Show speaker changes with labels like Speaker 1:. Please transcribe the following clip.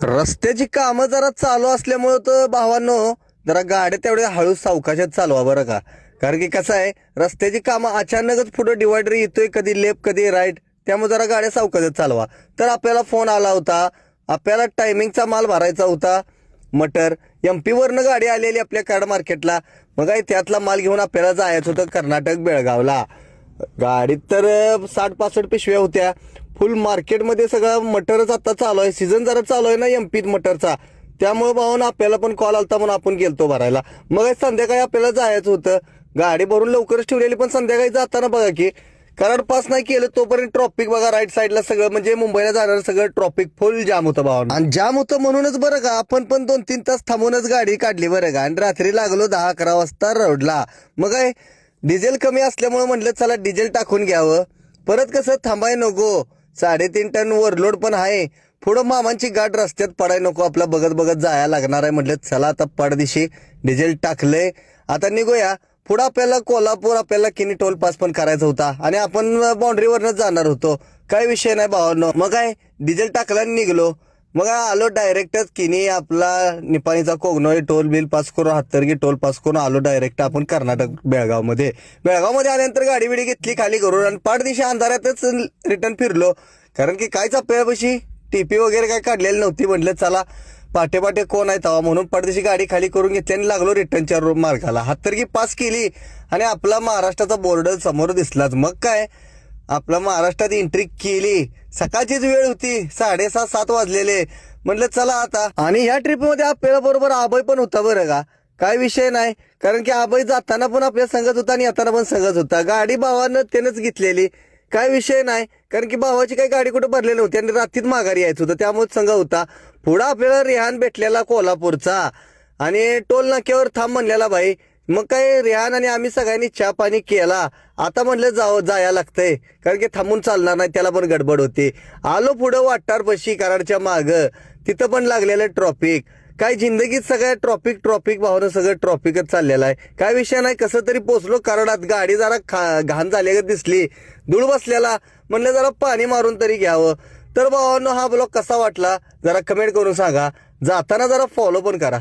Speaker 1: रस्त्याची कामं जरा चालू असल्यामुळं तर भावांनो जरा गाड्या तेवढ्या हळू सावकाशात चालवा बरं का. कारण की कसं आहे, रस्त्याची कामं अचानकच पुढे डिवायडर येतोय, कधी लेफ्ट कधी राईट, त्यामुळे जरा गाड्या सावकाशात चालवा. तर आपल्याला फोन आला होता, आपल्याला टायमिंगचा माल भरायचा होता. मटर MP वरनं गाडी आलेली आपल्या कार्ड मार्केटला. मग त्यातला माल घेऊन आपल्याला जायचं होतं कर्नाटक बेळगावला. गाडीत तर 60-65 पिशव्या होत्या. फुल मार्केटमध्ये सगळं मटरच आता चालू आहे. सीझन जरा चालू आहे ना MP मटरचा, त्यामुळे भाऊन आपल्याला पण कॉल आलता म्हणून आपण गेलतो भरायला. मग संध्याकाळी आपल्याला जायचं होतं. गाडी भरून लवकरच ठेवलेली, पण संध्याकाळी जाताना बघा की कराड पास नाही केलं तोपर्यंत ट्रॉफिक बघा राईट साईडला सगळं, म्हणजे मुंबईला जाणारं सगळं ट्रॉफिक फुल जाम होतं भाऊ. आणि जाम होतं म्हणूनच बरं का आपण पण 2-3 तास थांबूनच गाडी काढली बरं का. आणि रात्री लागलो 10-11 वाजता रोडला. मग काय डिझेल कमी असल्यामुळे म्हटलं चला डिझेल टाकून घ्यावं. परत कसं थांबाय नको, 3.5 टन ओव्हरलोड पण आहे. पुढं मामांची गाठ रस्त्यात पडाय नको, आपला बघत बघत जायला लागणार आहे. म्हटलं चला आता पडदिशी डिझेल टाकलंय, आता निघूया. पुढं आपल्याला कोल्हापूर, आपल्याला किनी टोल पास पण करायचा होता आणि आपण बाउंड्रीवरनच जाणार होतो. काय विषय नाही भावांनो. मग काय डिझेल टाकला निघलो. मग आलो डायरेक्टच किनी, आपला निपाणीचा कोगनोळी टोल बिल पास करून, हातर्गी टोल पास करून आलो डायरेक्ट आपण कर्नाटक बेळगावमध्ये. बेळगावमध्ये आल्यानंतर गाडी बिडी घेतली खाली करून आणि पाठदिशी अंधारातच रिटर्न फिरलो. कारण की कायच आपल्यापाशी TP वगैरे काय काढलेली नव्हती. म्हटलं चला पाटे पाटे कोण आहे तवा, म्हणून पडदेशी गाडी खाली करून घेतली आणि लागलो रिटर्नच्या मार्गाला. हातर्गी पास केली आणि आपला महाराष्ट्राचा बोर्ड समोर दिसलाच. मग काय आपला महाराष्ट्रात एंट्री केली. सकाळचीच वेळ होती, 6:30-7 वाजलेले. म्हटलं चला आता. आणि ह्या ट्रिपमध्ये आपल्याला बरोबर आबय पण होता बरं का. काय विषय नाही, कारण की आबय जाताना पण आपल्या संगत होता आणि येताना पण संगत होता. गाडी भावानं त्यानंच घेतलेली. काय विषय नाही, कारण की भावाची काही गाडी कुठे भरलेली नव्हती आणि रात्रीत माघारी यायचं होतं, त्यामुळे संघ होता. पुढं आपल्याला रेहान भेटलेला कोल्हापूरचा आणि टोल नाक्यावर थांब म्हणलेला भाई. मग काय रेहान आणि आम्ही सगळ्यांनी चहा पाणी केला. आता म्हणलं जाया लागतंय, कारण की थांबून चालणार नाही, त्याला पण गडबड होती. आलो पुढं वाटारपशी कराडच्या माग, तिथं पण लागलेलं ट्रॉफिक. काय जिंदगीत सगळ्या ट्रॉफिक भावनं सगळं ट्रॉफिकच चाललेलं आहे. काय विषय नाही, कसं तरी पोचलो कराडात. गाडी जरा घाण झाली दिसली, धूळ बसलेला. म्हणलं जरा पाणी मारून तरी घ्यावं. तर भावांनो हा ब्लॉग कसा वाटला जरा कमेंट करून सांगा. जाताना जरा फॉलो पण करा.